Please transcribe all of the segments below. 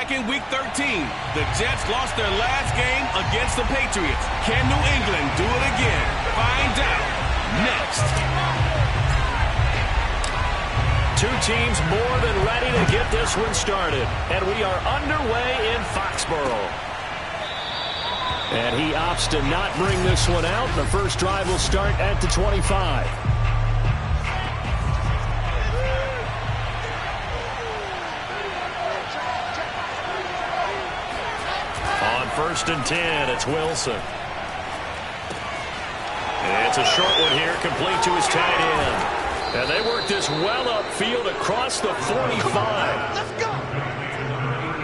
back in Week 13. The Jets lost their last game against the Patriots. Can New England do it again? Find out next. Two teams more than ready to get this one started. And we are underway in Foxborough. And he opts to not bring this one out. The first drive will start at the 25. On 1st and 10, it's Wilson. It's a short one here, complete to his tight end. And they work this well upfield across the 45. Let's go.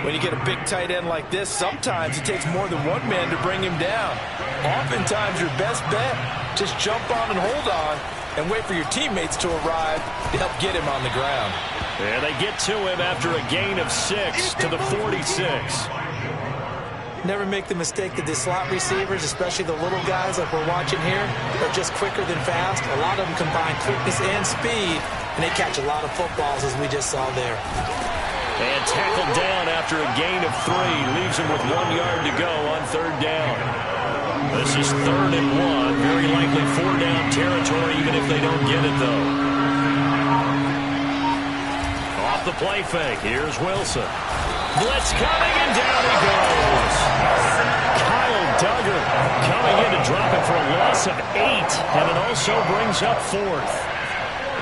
When you get a big tight end like this, sometimes it takes more than one man to bring him down. Oftentimes, your best bet, just jump on and hold on and wait for your teammates to arrive to help get him on the ground. And they get to him after a gain of 6 to the 46. Never make the mistake that the slot receivers, especially the little guys like we're watching here, are just quicker than fast. A lot of them combine quickness and speed, and they catch a lot of footballs, as we just saw there. And tackled down after a gain of 3. Leaves him with 1 yard to go on 3rd down. This is 3rd and 1. Very likely 4-down territory, even if they don't get it, though. Off the play fake. Here's Wilson. Blitz coming, and down he goes. Kyle Duggar coming in to drop it for a loss of 8. And it also brings up 4th.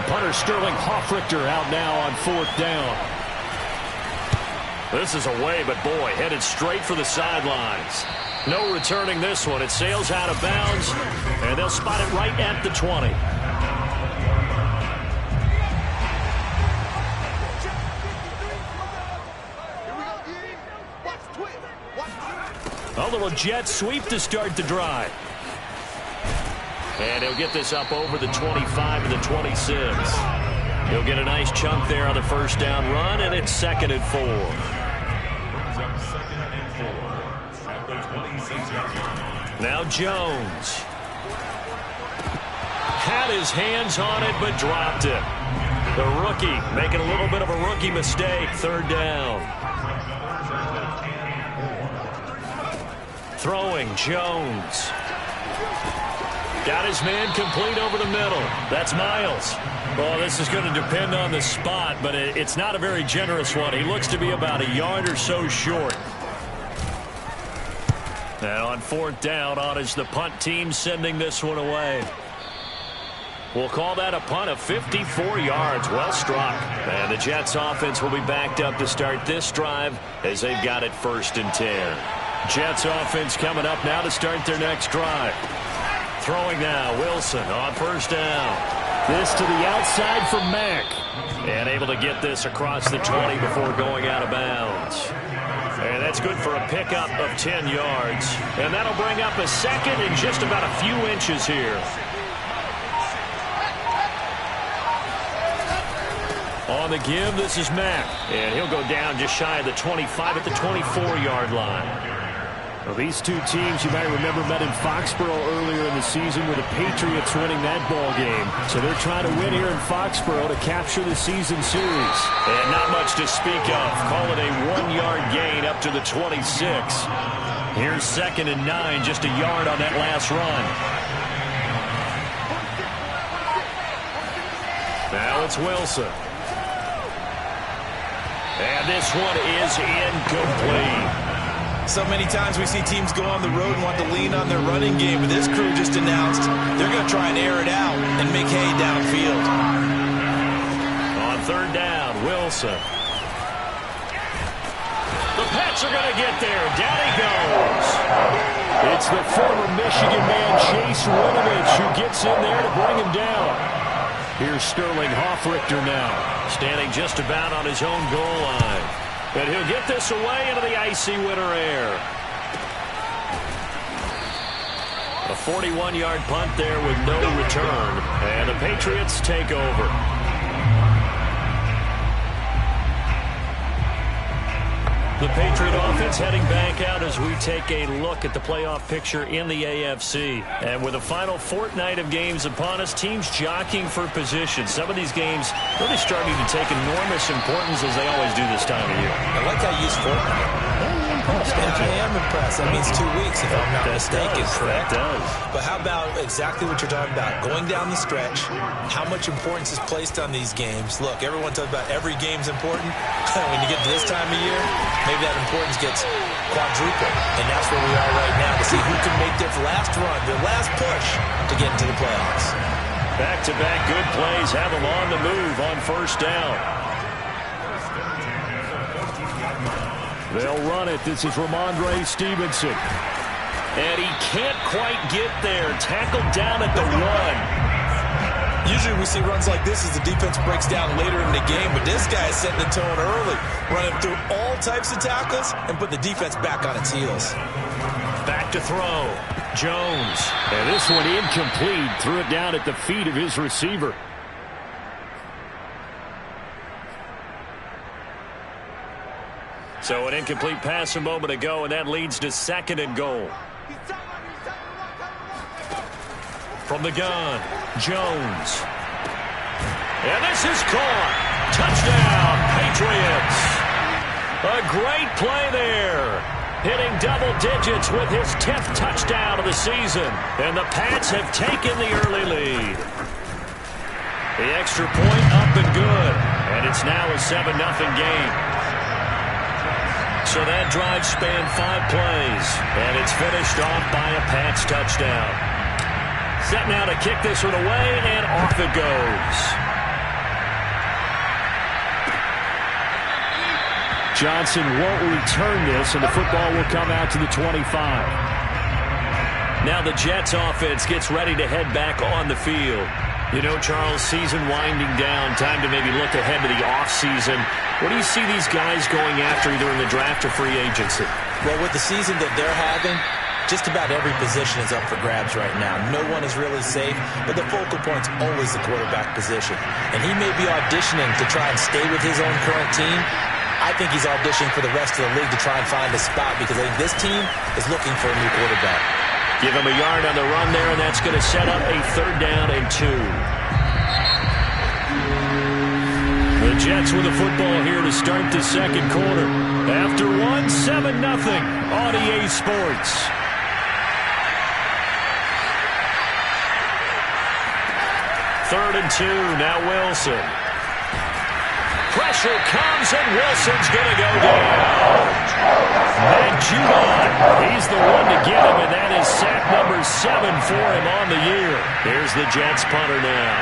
Punter Sterling Hoffrichter out now on 4th down. This is away, but boy, headed straight for the sidelines. No returning this one. It sails out of bounds, and they'll spot it right at the 20. A little jet sweep to start the drive. And he'll get this up over the 25 to the 26. He'll get a nice chunk there on the 1st down run, and it's 2nd and 4. Now Jones. Had his hands on it, but dropped it. The rookie making a little bit of a rookie mistake. 3rd down. Throwing, Jones. Got his man complete over the middle. That's Miles. Well, this is going to depend on the spot, but it's not a very generous one. He looks to be about a yard or so short. Now on 4th down, on is the punt team sending this one away. We'll call that a punt of 54 yards. Well struck. And the Jets offense will be backed up to start this drive as they've got it 1st and 10. Jets offense coming up now to start their next drive. Throwing now, Wilson on 1st down. This to the outside for Mack. And able to get this across the 20 before going out of bounds. And that's good for a pickup of 10 yards. And that'll bring up a 2nd and just about a few inches here. On the give, this is Mack. And he'll go down just shy of the 25 at the 24-yard line. Well, these two teams, you might remember, met in Foxborough earlier in the season with the Patriots winning that ball game. So they're trying to win here in Foxborough to capture the season series. And not much to speak of. Call it a 1-yard gain up to the 26. Here's 2nd and 9, just a yard on that last run. Now it's Wilson. And this one is incomplete. So many times we see teams go on the road and want to lean on their running game, but this crew just announced they're going to try and air it out and make hay downfield. On 3rd down, Wilson. The Pats are going to get there. Down he goes. It's the former Michigan man, Chase Winovich, who gets in there to bring him down. Here's Sterling Hoffrichter now, standing just about on his own goal line. And he'll get this away into the icy winter air. A 41-yard punt there with no return. And the Patriots take over. The Patriot offense heading back out as we take a look at the playoff picture in the AFC. And with the final fortnight of games upon us, teams jockeying for position. Some of these games really starting to take enormous importance as they always do this time of year. I like how you use fortnight. I am impressed. That means 2 weeks, if I'm not mistaken, correct? That does. But how about exactly what you're talking about? Going down the stretch, how much importance is placed on these games? Look, everyone talks about every game's important. When you get to this time of year, maybe that importance gets quadrupled. And that's where we are right now to see who can make their last run, their last push to get into the playoffs. Back-to-back good plays have them on the move on first down. They'll run it. This is Ramondre Stevenson. And he can't quite get there. Tackled down at the 1. Usually we see runs like this as the defense breaks down later in the game, but this guy is setting the tone early, running through all types of tackles and put the defense back on its heels. Back to throw. Jones. And this one incomplete. Threw it down at the feet of his receiver. So an incomplete pass a moment ago, and that leads to 2nd and goal. From the gun, Jones. And this is caught. Touchdown, Patriots. A great play there. Hitting double digits with his 10th touchdown of the season. And the Pats have taken the early lead. The extra point up and good. And it's now a 7-0 game. So that drive spanned 5 plays, and it's finished off by a Pats touchdown. Set now to kick this one away, and off it goes. Johnson won't return this, and the football will come out to the 25. Now the Jets offense gets ready to head back on the field. You know, Charles, season winding down, time to maybe look ahead to the offseason. What do you see these guys going after either in the draft or free agency? Well, with the season that they're having, just about every position is up for grabs right now. No one is really safe, but the focal point's always the quarterback position. And he may be auditioning to try and stay with his own current team. I think he's auditioning for the rest of the league to try and find a spot because I think this team is looking for a new quarterback. Give him a yard on the run there, and that's going to set up a 3rd down and 2. The Jets with the football here to start the 2nd quarter. After 7-0 on EA Sports. Third and 2, now Wilson. Pressure comes, and Wilson's going to go down. Matt Judon, he's the one to get him, and that is sack number 7 for him on the year. Here's the Jets punter now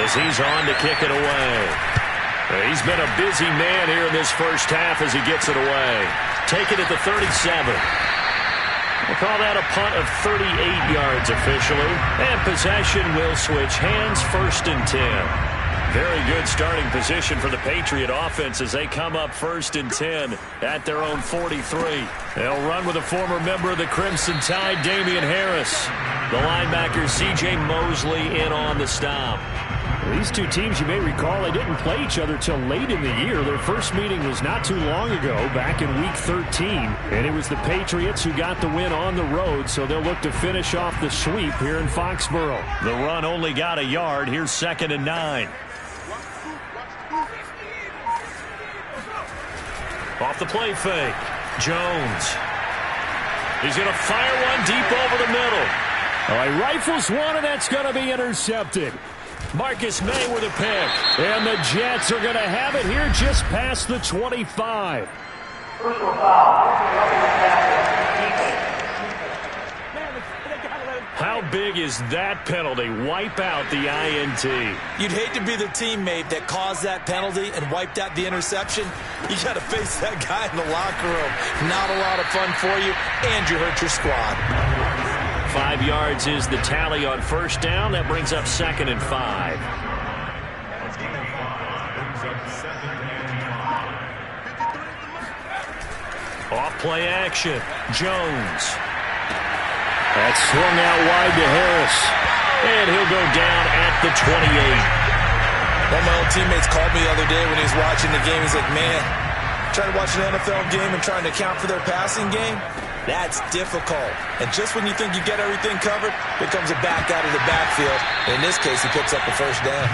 as he's on to kick it away. He's been a busy man here in this first half as he gets it away. Take it at the 37. We'll call that a punt of 38 yards officially. And possession will switch hands, 1st and 10. Very good starting position for the Patriot offense as they come up 1st and 10 at their own 43. They'll run with a former member of the Crimson Tide, Damian Harris. The linebacker, C.J. Mosley, in on the stop. These two teams, you may recall, they didn't play each other till late in the year. Their first meeting was not too long ago, back in Week 13. And it was the Patriots who got the win on the road, so they'll look to finish off the sweep here in Foxborough. The run only got a yard. Here's 2nd and 9. Off the play fake. Jones. He's going to fire one deep over the middle. He rifles one, and that's going to be intercepted. Marcus May with a pick. And the Jets are going to have it here just past the 25. How big is that penalty? Wipe out the INT. You'd hate to be the teammate that caused that penalty and wiped out the interception. You got to face that guy in the locker room. Not a lot of fun for you, and you hurt your squad. 5 yards is the tally on 1st down. That brings up 2nd and 5. Off play action. Jones. That's swung out wide to Harris. And he'll go down at the 28. One of my old teammates called me the other day when he was watching the game. He's like, man, Trying to watch an NFL game and trying to account for their passing game, that's difficult. And just when you think you get everything covered, here comes a back out of the backfield. In this case, he picks up the first down.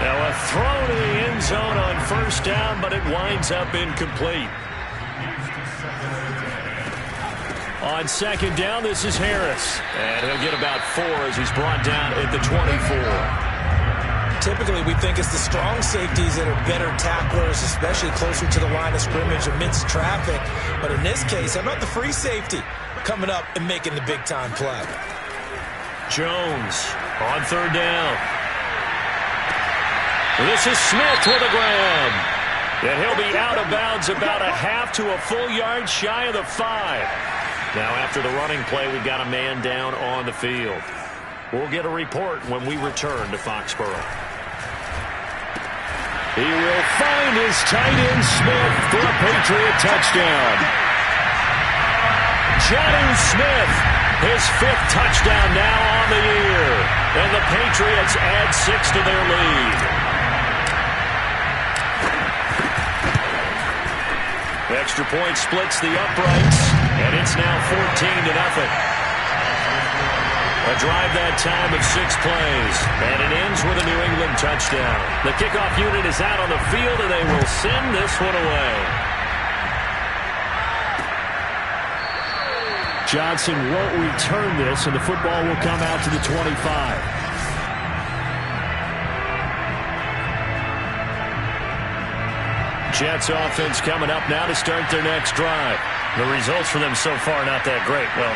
Now a throw to the end zone on first down, but it winds up incomplete. On second down, this is Harris. And he'll get about 4 as he's brought down at the 24. Typically, we think it's the strong safeties that are better tacklers, especially closer to the line of scrimmage amidst traffic. But in this case, how about the free safety coming up and making the big-time play? Jones on third down. This is Smith with a grab. And he'll be out of bounds about a half to a full yard shy of the 5. Now, after the running play, we've got a man down on the field. We'll get a report when we return to Foxborough. He will find his tight end Smith for a Patriot touchdown. Jonnu Smith, his 5th touchdown now on the year. And the Patriots add 6 to their lead. Extra point splits the uprights, and it's now 14-0. A drive that time of 6 plays, and it ends with a New England touchdown. The kickoff unit is out on the field, and they will send this one away. Johnson won't return this, and the football will come out to the 25. Jets offense coming up now to start their next drive. The results for them so far not that great. Well,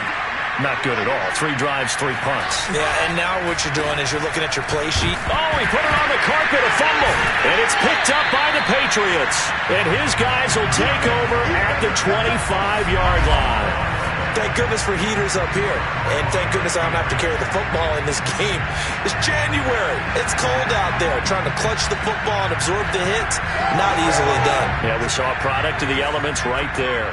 not good at all. 3 drives, 3 punts. Yeah, and now what you're doing is you're looking at your play sheet. Oh, he put it on the carpet, a fumble. And it's picked up by the Patriots. And his guys will take over at the 25-yard line. Thank goodness for heaters up here. And thank goodness I don't have to carry the football in this game. It's January. It's cold out there. Trying to clutch the football and absorb the hits, not easily done. Yeah, we saw a product of the elements right there.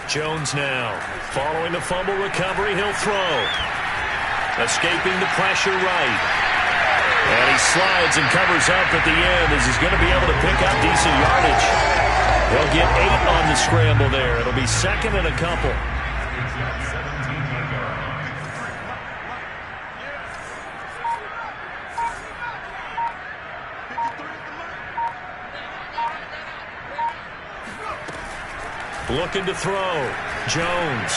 Jones now. Following the fumble recovery, he'll throw. Escaping the pressure right. And he slides and covers up at the end as he's going to be able to pick up decent yardage. He'll get 8 on the scramble there. It'll be 2nd and a couple. Looking to throw. Jones.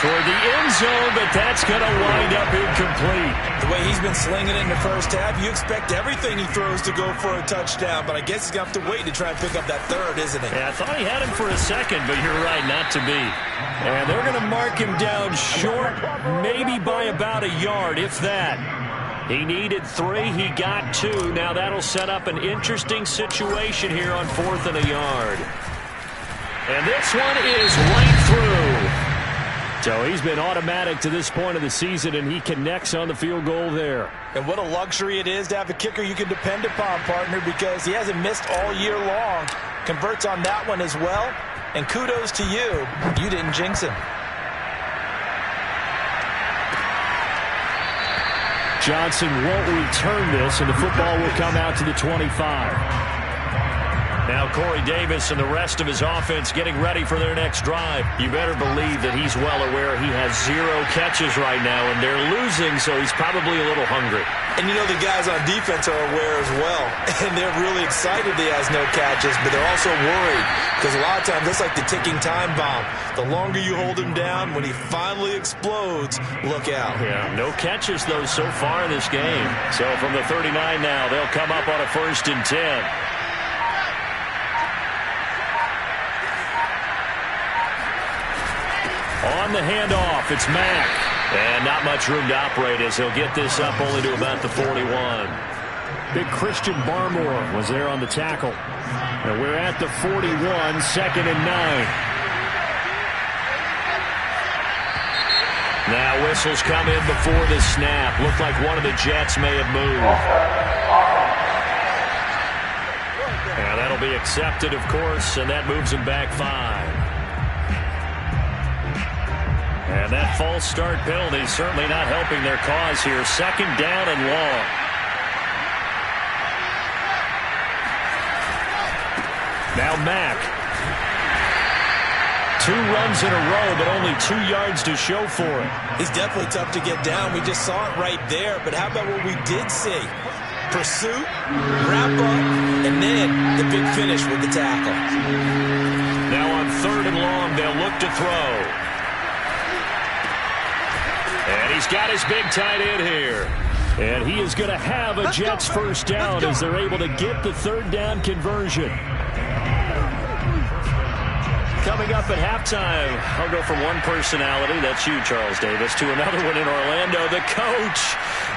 Toward the end zone, but that's going to wind up incomplete. The way he's been slinging it in the first half, you expect everything he throws to go for a touchdown, but I guess he's going to have to wait to try and pick up that 3rd, isn't he? Yeah, I thought he had him for a second, but you're right, not to be. And they're going to mark him down short, maybe by about a yard, if that. He needed 3, he got 2. Now that'll set up an interesting situation here on 4th and a yard. And this one is right through. So he's been automatic to this point of the season, and he connects on the field goal there. And what a luxury it is to have a kicker you can depend upon, partner, because he hasn't missed all year long. Converts on that one as well. And kudos to you. You didn't jinx him. Johnson won't return this, and the football will come out to the 25. Now Corey Davis and the rest of his offense getting ready for their next drive. You better believe that he's well aware he has 0 catches right now, and they're losing, so he's probably a little hungry. And you know the guys on defense are aware as well. And they're really excited he has no catches, but they're also worried. Because a lot of times, that's like the ticking time bomb. The longer you hold him down, when he finally explodes, look out. Yeah, no catches, though, so far in this game. So from the 39 now, they'll come up on a 1st and 10. On the handoff, it's Mack. And not much room to operate as he'll get this up only to about the 41. Big Christian Barmore was there on the tackle. And we're at the 41, 2nd and 9. Now whistles come in before the snap. Looked like one of the Jets may have moved. And that'll be accepted, of course, and that moves him back 5. And that false start penalty certainly not helping their cause here. 2nd down and long. Now Mack. 2 runs in a row, but only 2 yards to show for it. He's definitely tough to get down. We just saw it right there. But how about what we did see? Pursuit, wrap up, and then the big finish with the tackle. Now on 3rd and long, they'll look to throw. And he's got his big tight end here. And he is going to have a Jets first down as they're able to get the 3rd down conversion. Coming up at halftime, I'll go from one personality, that's you, Charles Davis, to another one in Orlando, the coach.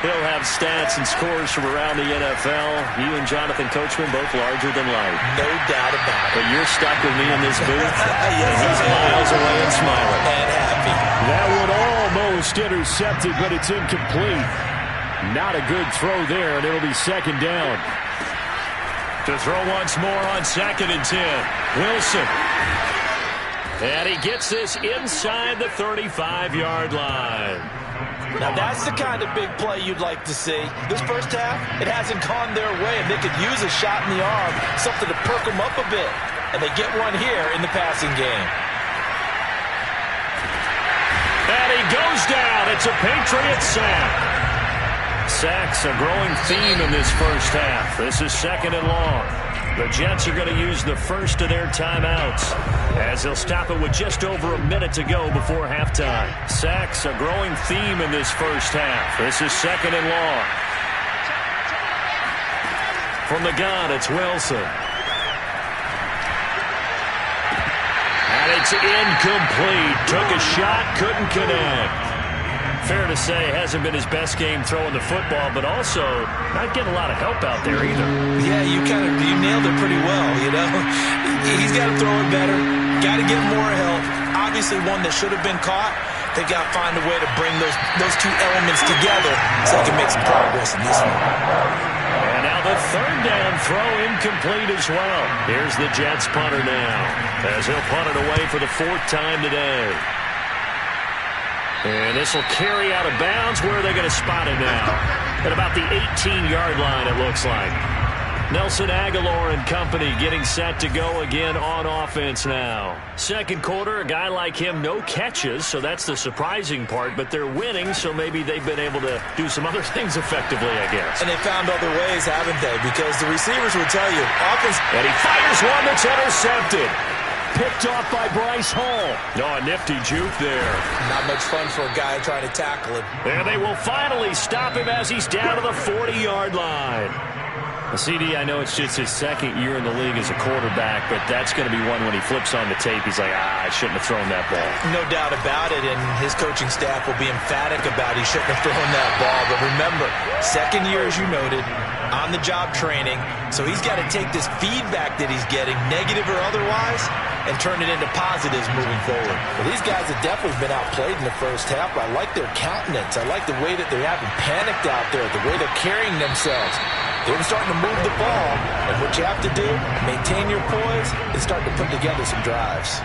He'll have stats and scores from around the NFL. You and Jonathan Coachman, both larger than life. No doubt about it. But you're stuck with me in this booth. Yes, he's miles away and smiling. And happy. That one almost intercepted, but it's incomplete. Not a good throw there, and it'll be 2nd down. To throw once more on 2nd and 10. Wilson. And he gets this inside the 35-yard line. Now, that's the kind of big play you'd like to see. This first half, it hasn't gone their way, and they could use a shot in the arm, something to perk them up a bit. And they get one here in the passing game. And he goes down. It's a Patriot sack. Sacks a growing theme in this first half. This is 2nd and long. The Jets are going to use the first of their timeouts as they'll stop it with just over a minute to go before halftime. Sacks a growing theme in this first half. This is 2nd and long. From the gun, it's Wilson. And it's incomplete. Took a shot, couldn't connect. Fair to say, hasn't been his best game throwing the football, but also not getting a lot of help out there either. Yeah, you nailed it pretty well, you know. He's got to throw it better. Got to get more help. Obviously one that should have been caught. They got to find a way to bring those 2 elements together so they can make some progress in this one. And now the 3rd down throw incomplete as well. Here's the Jets punter now as he'll punt it away for the 4th time today. And this will carry out of bounds. Where are they going to spot it now? At about the 18-yard line, it looks like. Nelson Aguilar and company getting set to go again on offense now. 2nd quarter, a guy like him, no catches, so that's the surprising part. But they're winning, so maybe they've been able to do some other things effectively, I guess. And they found other ways, haven't they? Because the receivers will tell you, offense... And he fires one that's intercepted. Picked off by Bryce Hall. Oh, a nifty juke there. Not much fun for a guy trying to tackle him. And they will finally stop him as he's down to the 40-yard line. CD, I know it's just his 2nd year in the league as a quarterback, but that's going to be one when he flips on the tape. He's like, I shouldn't have thrown that ball. No doubt about it, and his coaching staff will be emphatic about he shouldn't have thrown that ball. But remember, 2nd year, as you noted, on-the-job training, so he's got to take this feedback that he's getting, negative or otherwise, and turn it into positives moving forward. Well, these guys have definitely been outplayed in the first half. I like their countenance. I like the way that they haven't panicked out there, the way they're carrying themselves. They're starting to move the ball, and what you have to do, maintain your poise, and start to put together some drives.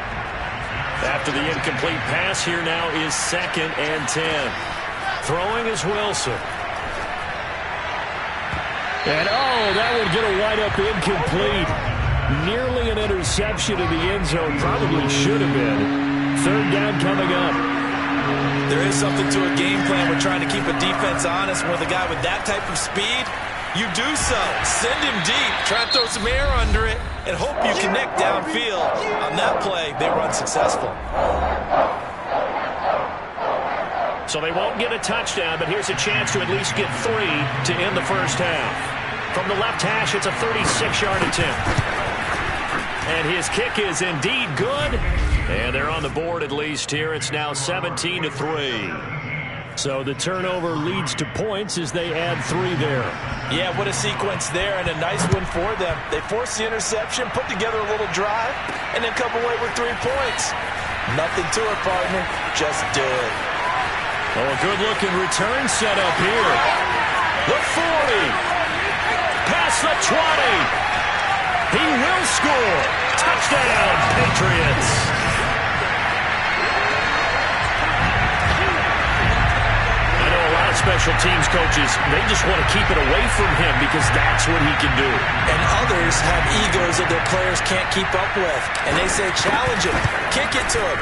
After the incomplete pass, here now is 2nd and 10. Throwing is Wilson. And that would get a wide up incomplete. Nearly an interception in the end zone. Probably should have been. 3rd down coming up. There is something to a game plan. We're trying to keep a defense honest. With a guy with that type of speed, you do so. Send him deep. Try to throw some air under it and hope you connect downfield. On that play, they run successful. So they won't get a touchdown, but here's a chance to at least get 3 to end the first half. From the left hash, it's a 36-yard attempt. And his kick is indeed good. And they're on the board at least here. It's now 17-3. So the turnover leads to points as they add 3 there. Yeah, what a sequence there, and a nice one for them. They forced the interception, put together a little drive, and then come away with 3 points. Nothing to it, partner. Just do it. Oh, a good-looking return set up here. The 40. Past the 20. He will score. Touchdown, Patriots. Special teams coaches, they just want to keep it away from him because that's what he can do. And others have egos of their players can't keep up with. And they say challenge him, kick it to him.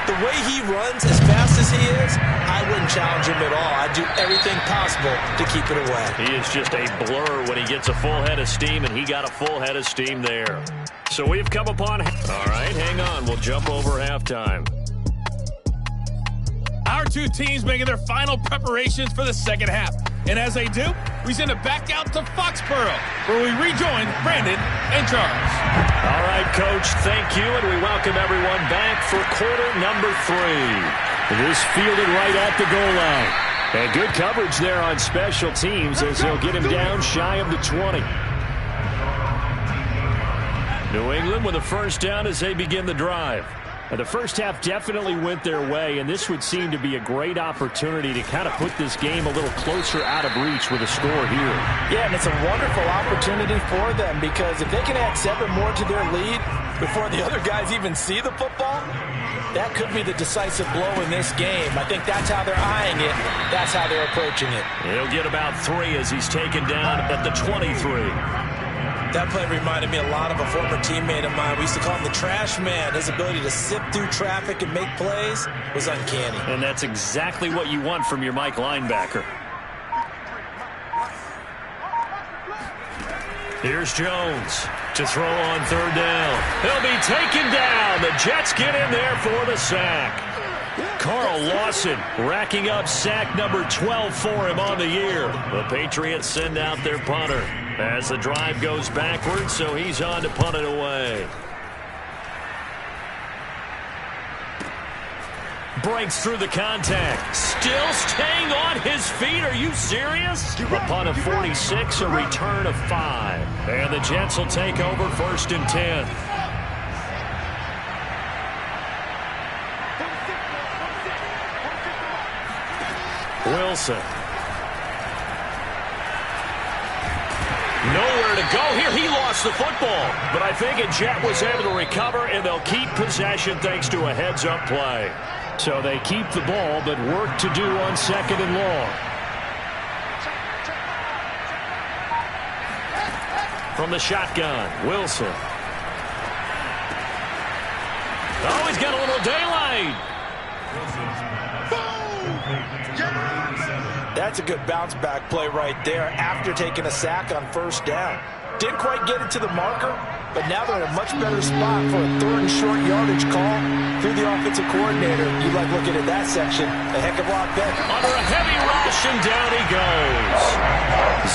The way he runs as fast as he is, I wouldn't challenge him at all. I'd do everything possible to keep it away. He is just a blur when he gets a full head of steam, and he got a full head of steam there. So we've come upon... All right, hang on. We'll jump over halftime. Our two teams making their final preparations for the second half. And as they do, we send it back out to Foxborough, where we rejoin Brandon and Charles. All right, Coach, thank you, and we welcome everyone back for quarter number 3. This fielded right at the goal line. And good coverage there on special teams as they'll get him down shy of the 20. New England with a first down as they begin the drive. The first half definitely went their way, and this would seem to be a great opportunity to kind of put this game a little closer out of reach with a score here. Yeah, and it's a wonderful opportunity for them because if they can add 7 more to their lead before the other guys even see the football, that could be the decisive blow in this game. I think that's how they're eyeing it. That's how they're approaching it. He'll get about 3 as he's taken down at the 23. That play reminded me a lot of a former teammate of mine. We used to call him the trash man. His ability to sift through traffic and make plays was uncanny. And that's exactly what you want from your Mike linebacker. Here's Jones to throw on third down. He'll be taken down. The Jets get in there for the sack. Carl Lawson racking up sack number 12 for him on the year. The Patriots send out their punter as the drive goes backwards, so he's on to punt it away. Breaks through the contact. Still staying on his feet. Are you serious? A punt of 46, a return of 5. And the Jets will take over first and 10. Wilson. Nowhere to go here. He lost the football. But I think a Jet was able to recover, and they'll keep possession thanks to a heads-up play. So they keep the ball, but work to do on second and long. From the shotgun, Wilson. Oh, he's got a little daylight. That's a good bounce-back play right there after taking a sack on first down. Didn't quite get it to the marker, but now they're in a much better spot for a third and short yardage call through the offensive coordinator. You like looking at that section a heck of a lot better. Under a heavy rush, and down he goes.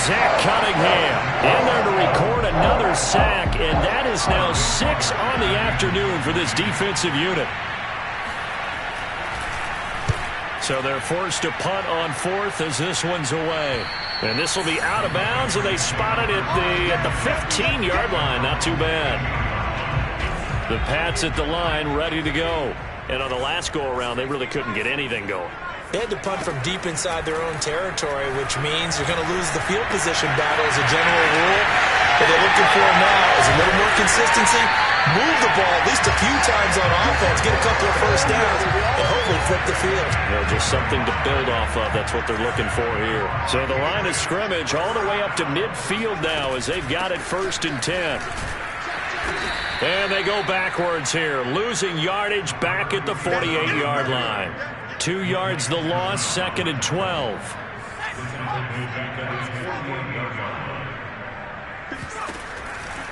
Zach Cunningham in there to record another sack, and that is now 6 on the afternoon for this defensive unit. So they're forced to punt on fourth as this one's away. And this will be out of bounds, and they spot it at the 15-yard line. Not too bad. The Pats at the line ready to go. And on the last go-around, they really couldn't get anything going. They had to punt from deep inside their own territory, which means you're going to lose the field position battle as a general rule. What they're looking for now is a little more consistency, move the ball at least a few times on offense, get a couple of first downs, and hopefully flip the field. You know, just something to build off of. That's what they're looking for here. So the line of scrimmage all the way up to midfield now as they've got it first and 10. And they go backwards here, losing yardage back at the 48-yard line. 2 yards the loss, second and 12.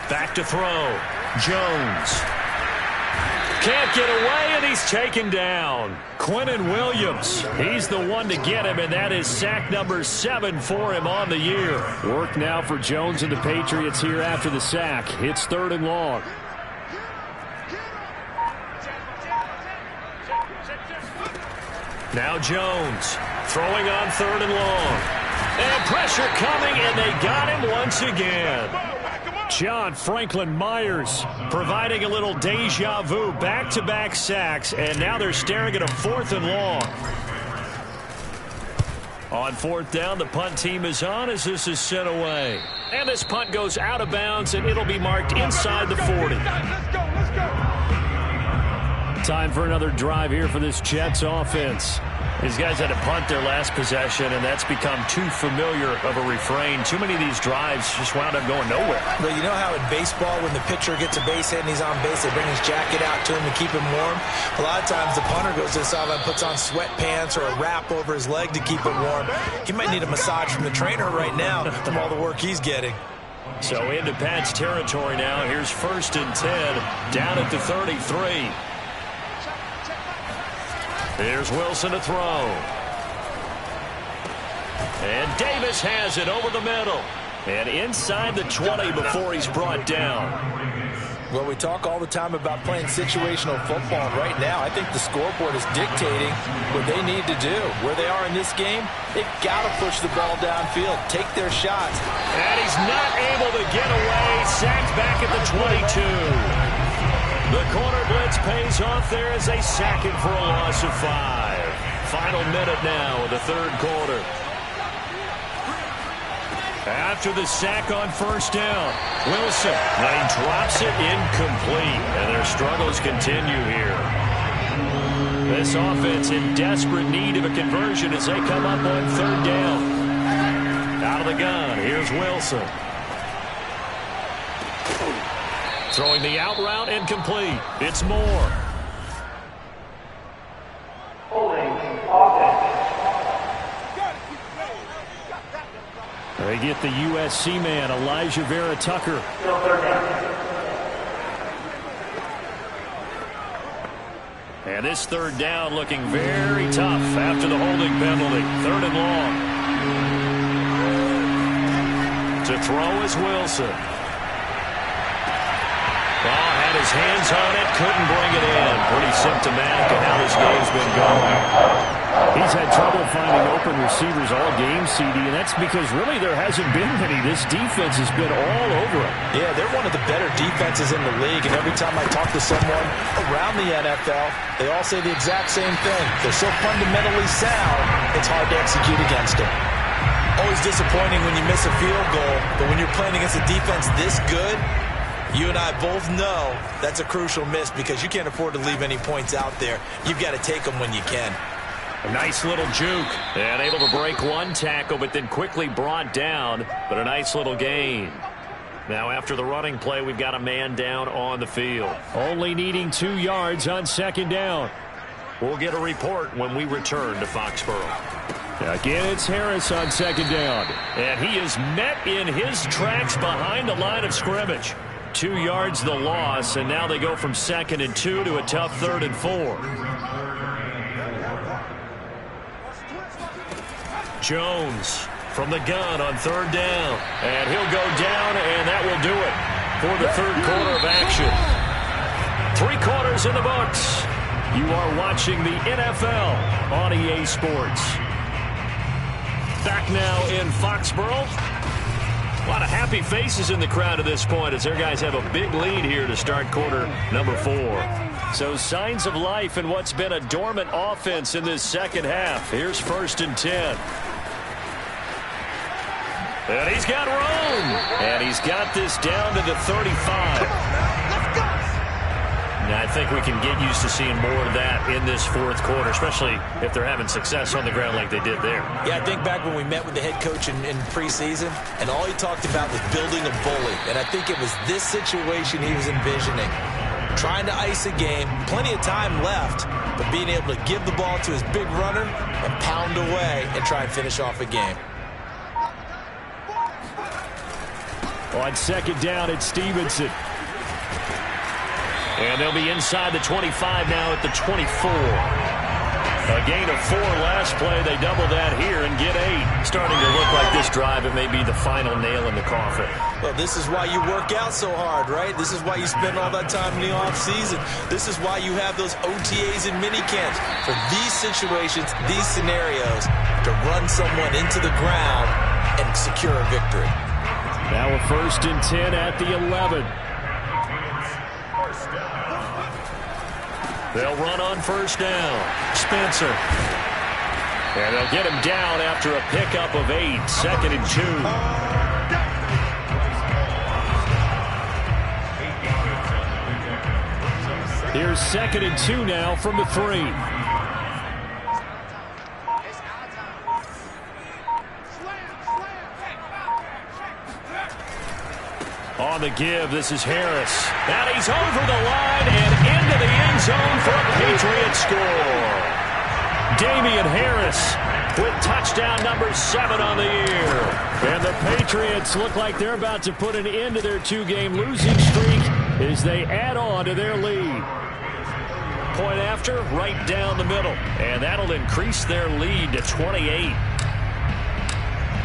Back to throw. Jones. Can't get away, and he's taken down. Quentin Williams. He's the one to get him, and that is sack number 7 for him on the year. Work now for Jones and the Patriots here after the sack. It's third and long. Now Jones throwing on third and long. And pressure coming, and they got him once again. John Franklin Myers providing a little deja vu, back-to-back sacks, and now they're staring at a fourth and long. On fourth down, the punt team is on as this is sent away. And this punt goes out of bounds, and it'll be marked inside the 40. Time for another drive here for this Jets offense. These guys had to punt their last possession, and that's become too familiar of a refrain. Too many of these drives just wound up going nowhere. Well, you know how in baseball, when the pitcher gets a base hit and he's on base, they bring his jacket out to him to keep him warm? A lot of times the punter goes to the sideline, puts on sweatpants or a wrap over his leg to keep it warm. He might need a massage from the trainer right now from all the work he's getting. So into Pat's territory now. Here's 1st and 10, down at the 33. Here's Wilson to throw. And Davis has it over the middle. And inside the 20 before he's brought down. Well, we talk all the time about playing situational football. Right now, I think the scoreboard is dictating what they need to do. Where they are in this game, they've got to push the ball downfield, take their shots. And he's not able to get away. Sacked back at the 22. The corner blitz pays off there as they sack it for a loss of 5. Final minute now of the 3rd quarter. After the sack on 1st down, Wilson, and he drops it incomplete, and their struggles continue here. This offense in desperate need of a conversion as they come up on 3rd down. Out of the gun, here's Wilson. Throwing the out route incomplete. It's Moore. They get the USC man, Elijah Vera Tucker. And this 3rd down looking very tough after the holding penalty. 3rd and long. To throw is Wilson. Ball had his hands on it, couldn't bring it in. Pretty symptomatic of how this game's been going. He's had trouble finding open receivers all game, CD, and that's because really there hasn't been many. This defense has been all over him. Yeah, they're one of the better defenses in the league, and every time I talk to someone around the NFL, they all say the exact same thing. They're so fundamentally sound, it's hard to execute against them. Always disappointing when you miss a field goal, but when you're playing against a defense this good, you and I both know that's a crucial miss because you can't afford to leave any points out there. You've got to take them when you can. A nice little juke. And able to break one tackle, but then quickly brought down. But a nice little gain. Now after the running play, we've got a man down on the field. Only needing 2 yards on 2nd down. We'll get a report when we return to Foxborough. Again, it's Harris on 2nd down. And he is met in his tracks behind the line of scrimmage. 2 yards the loss, and now they go from 2nd and 2 to a tough 3rd and 4. Jones from the gun on 3rd down. And he'll go down, and that will do it for the 3rd quarter of action. 3 quarters in the books. You are watching the NFL on EA Sports. Back now in Foxborough. A lot of happy faces in the crowd at this point as their guys have a big lead here to start quarter number 4. So signs of life in what's been a dormant offense in this 2nd half. Here's 1st and 10. And he's got room. And he's got this down to the 35. I think we can get used to seeing more of that in this 4th quarter, especially if they're having success on the ground like they did there. Yeah, I think back when we met with the head coach in preseason, and all he talked about was building a bully. And I think it was this situation he was envisioning. Trying to ice a game, plenty of time left, but being able to give the ball to his big runner and pound away and try and finish off a game. On 2nd down, it's Stevenson. And they'll be inside the 25 now at the 24. A gain of 4 last play. They double that here and get 8. Starting to look like this drive, it may be the final nail in the coffin. Well, this is why you work out so hard, right? This is why you spend all that time in the offseason. This is why you have those OTAs and minicamps. For these situations, these scenarios, to run someone into the ground and secure a victory. Now a 1st and 10 at the 11. They'll run on 1st down. Spencer. And they'll get him down after a pickup of 8. 2nd and 2. Here's 2nd and 2 now from the 3. on the give. This is Harris. And he's over the line and into the end zone for a Patriot score. Damian Harris with touchdown number 7 on the year. And the Patriots look like they're about to put an end to their 2-game losing streak as they add on to their lead. Point after, right down the middle. And that'll increase their lead to 28.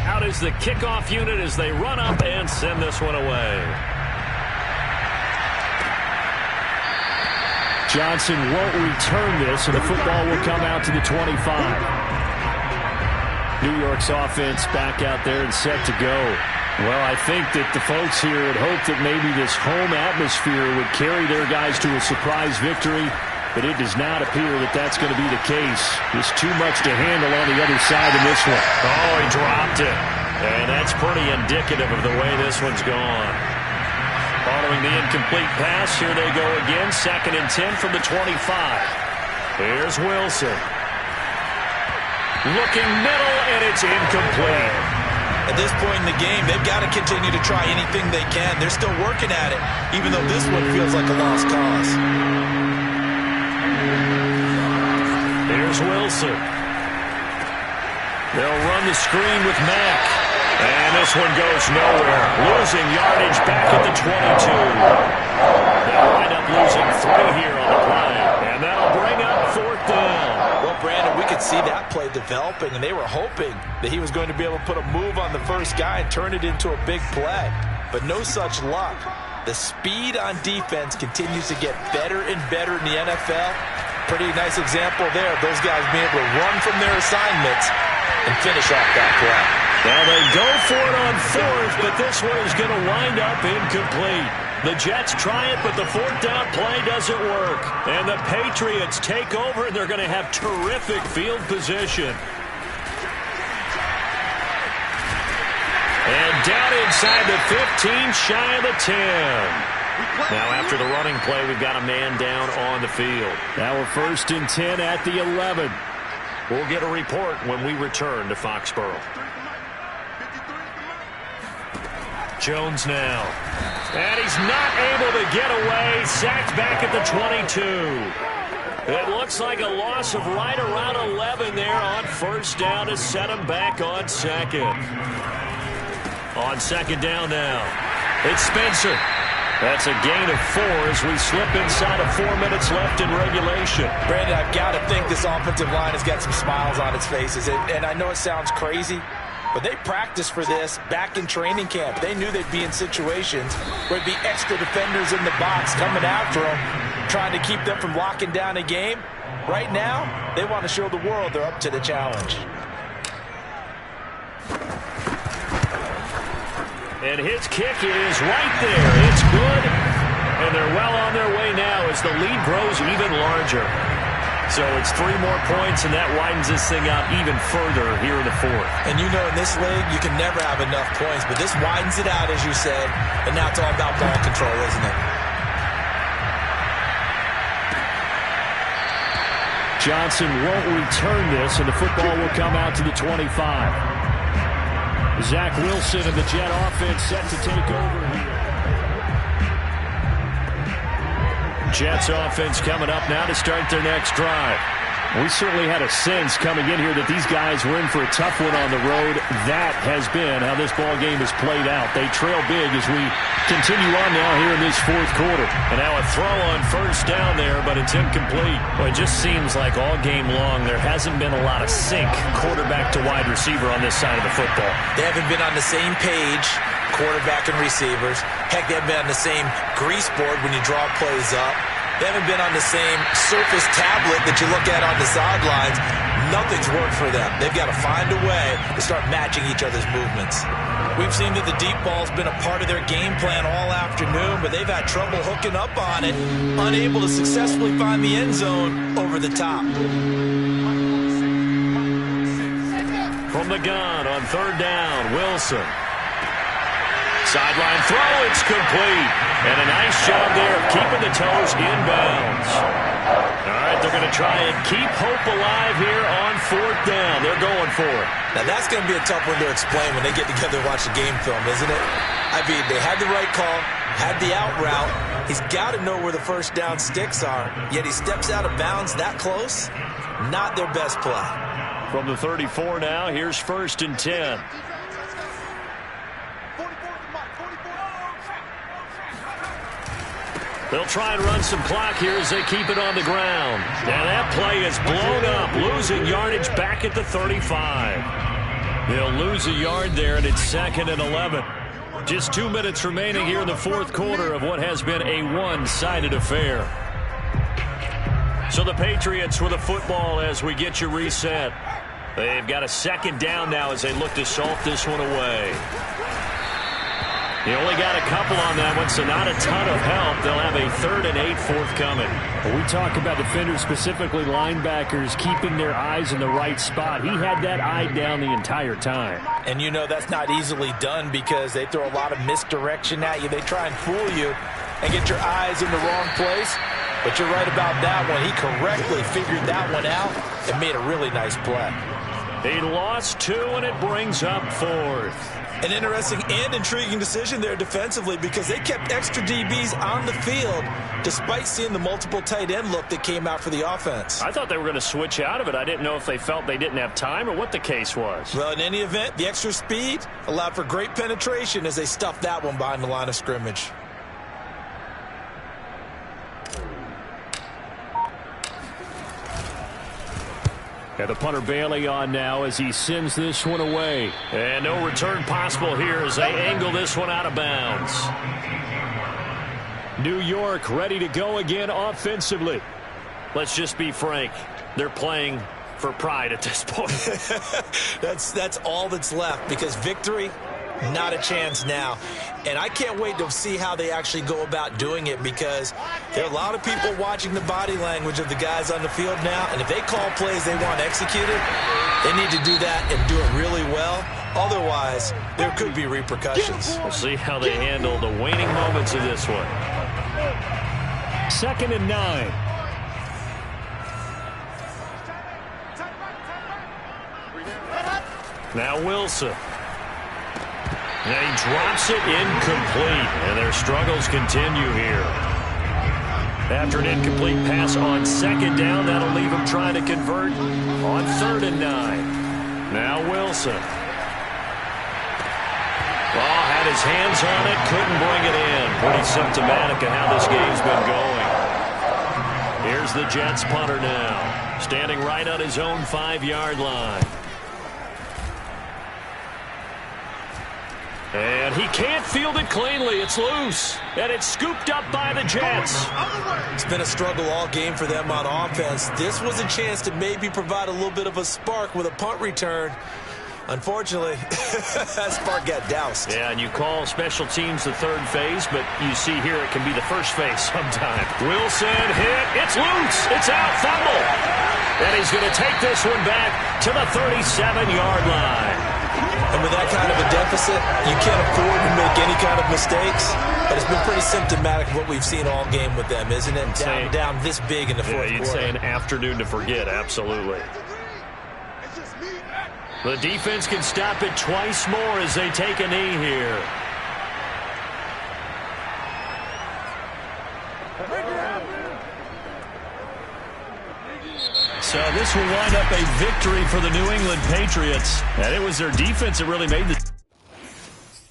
Out is the kickoff unit as they run up and send this one away. Johnson won't return this, and the football will come out to the 25. New York's offense back out there and set to go. Well, I think that the folks here had hoped that maybe this home atmosphere would carry their guys to a surprise victory, but it does not appear that that's going to be the case. There's too much to handle on the other side in this one. Oh, he dropped it. And that's pretty indicative of the way this one's gone. Following the incomplete pass, here they go again. 2nd and 10 from the 25. Here's Wilson. Looking middle, and it's incomplete. At this point in the game, they've got to continue to try anything they can. They're still working at it, even though this one feels like a lost cause. Here's Wilson. They'll run the screen with Mack. And this one goes nowhere. Losing yardage back at the 22. They'll wind up losing 3 here on the play. And that'll bring up 4th down. Well, Brandon, we could see that play developing, and they were hoping that he was going to be able to put a move on the first guy and turn it into a big play. But no such luck. The speed on defense continues to get better and better in the NFL. Pretty nice example there of those guys being able to run from their assignments and finish off that play. Well, they go for it on 4th, but this one is going to wind up incomplete. The Jets try it, but the 4th down play doesn't work. And the Patriots take over, and they're going to have terrific field position. And down inside the 15, shy of the 10. Now, after the running play, we've got a man down on the field. Now we're 1st and 10 at the 11. We'll get a report when we return to Foxborough. Jones now. And he's not able to get away. Sacked back at the 22. It looks like a loss of right around 11 there on 1st down to set him back on 2nd. On 2nd down now. It's Spencer. That's a gain of 4 as we slip inside of 4 minutes left in regulation. Brandon, I've got to think this offensive line has got some smiles on its faces. And I know it sounds crazy, but they practiced for this back in training camp. They knew they'd be in situations where there'd be extra defenders in the box coming after them, trying to keep them from locking down a game. Right now, they want to show the world they're up to the challenge. And his kick is right there. It's good. And they're well on their way now as the lead grows even larger. So it's 3 more points, and that widens this thing out even further here in the 4th. And you know in this league, you can never have enough points, but this widens it out, as you said, and now it's all about ball control, isn't it? Johnson won't return this, and the football will come out to the 25. Zach Wilson and the Jet offense set to take over here. Jets offense coming up now to start their next drive. We certainly had a sense coming in here that these guys were in for a tough one on the road. That has been how this ball game has played out. They trail big as we continue on now here in this 4th quarter. And now a throw on 1st down there, but it's incomplete. Well, it just seems like all game long there hasn't been a lot of sync quarterback to wide receiver on this side of the football. They haven't been on the same page, quarterback and receivers. Heck, they haven't been on the same grease board when you draw plays up. They haven't been on the same surface tablet that you look at on the sidelines. Nothing's worked for them. They've got to find a way to start matching each other's movements. We've seen that the deep ball's been a part of their game plan all afternoon, but they've had trouble hooking up on it, unable to successfully find the end zone over the top. From the gun on 3rd down, Wilson. Sideline throw, it's complete. And a nice job there of keeping the toes inbounds. All right, they're going to try and keep hope alive here on 4th down. They're going for it. Now, that's going to be a tough one to explain when they get together and watch the game film, isn't it? I mean, they had the right call. Had the out route. He's got to know where the first down sticks are, yet he steps out of bounds that close. Not their best play. From the 34 now, here's 1st and 10. They'll try and run some clock here as they keep it on the ground. Now that play is blown up, losing yardage back at the 35. They'll lose a yard there, and it's 2nd and 11. Just 2 minutes remaining here in the 4th quarter of what has been a one-sided affair. So the Patriots with the football as we get you reset. They've got a 2nd down now as they look to salt this one away. He only got a couple on that one, so not a ton of help. They'll have a 3rd and 8 forthcoming. We talk about defenders, specifically linebackers, keeping their eyes in the right spot. He had that eye down the entire time. And you know that's not easily done because they throw a lot of misdirection at you. They try and fool you and get your eyes in the wrong place. But you're right about that one. He correctly figured that one out and made a really nice play. He lost 2, and it brings up 4th. An interesting and intriguing decision there defensively because they kept extra DBs on the field despite seeing the multiple tight end look that came out for the offense. I thought they were going to switch out of it. I didn't know if they felt they didn't have time or what the case was. Well, in any event, the extra speed allowed for great penetration as they stuffed that one behind the line of scrimmage. And the punter Bailey on now as he sends this one away. And no return possible here as they angle this one out of bounds. New York ready to go again offensively. Let's just be frank. They're playing for pride at this point. That's all that's left because victory, not a chance now. And I can't wait to see how they actually go about doing it because there are a lot of people watching the body language of the guys on the field now. And if they call plays they want executed, they need to do that and do it really well. Otherwise, there could be repercussions. We'll see how they handle the waning moments of this one. 2nd and 9. Now Wilson. And he drops it incomplete, and their struggles continue here. After an incomplete pass on 2nd down, that'll leave him trying to convert on 3rd and 9. Now Wilson. Ball had his hands on it, couldn't bring it in. Pretty symptomatic of how this game's been going. Here's the Jets punter now, standing right on his own 5-yard line. And he can't field it cleanly. It's loose. And it's scooped up by the Jets. It's been a struggle all game for them on offense. This was a chance to maybe provide a little bit of a spark with a punt return. Unfortunately, that spark got doused. Yeah, and you call special teams the 3rd phase, but you see here it can be the 1st phase sometime. Wilson hit. It's loose. It's out. Fumble. And he's going to take this one back to the 37-yard line. And with that kind of a deficit, you can't afford to make any kind of mistakes. But it's been pretty symptomatic of what we've seen all game with them, isn't it? Down this big in the 4th quarter. You'd say an afternoon to forget, absolutely. The defense can stop it twice more as they take a knee here. So this will wind up a victory for the New England Patriots. And it was their defense that really made the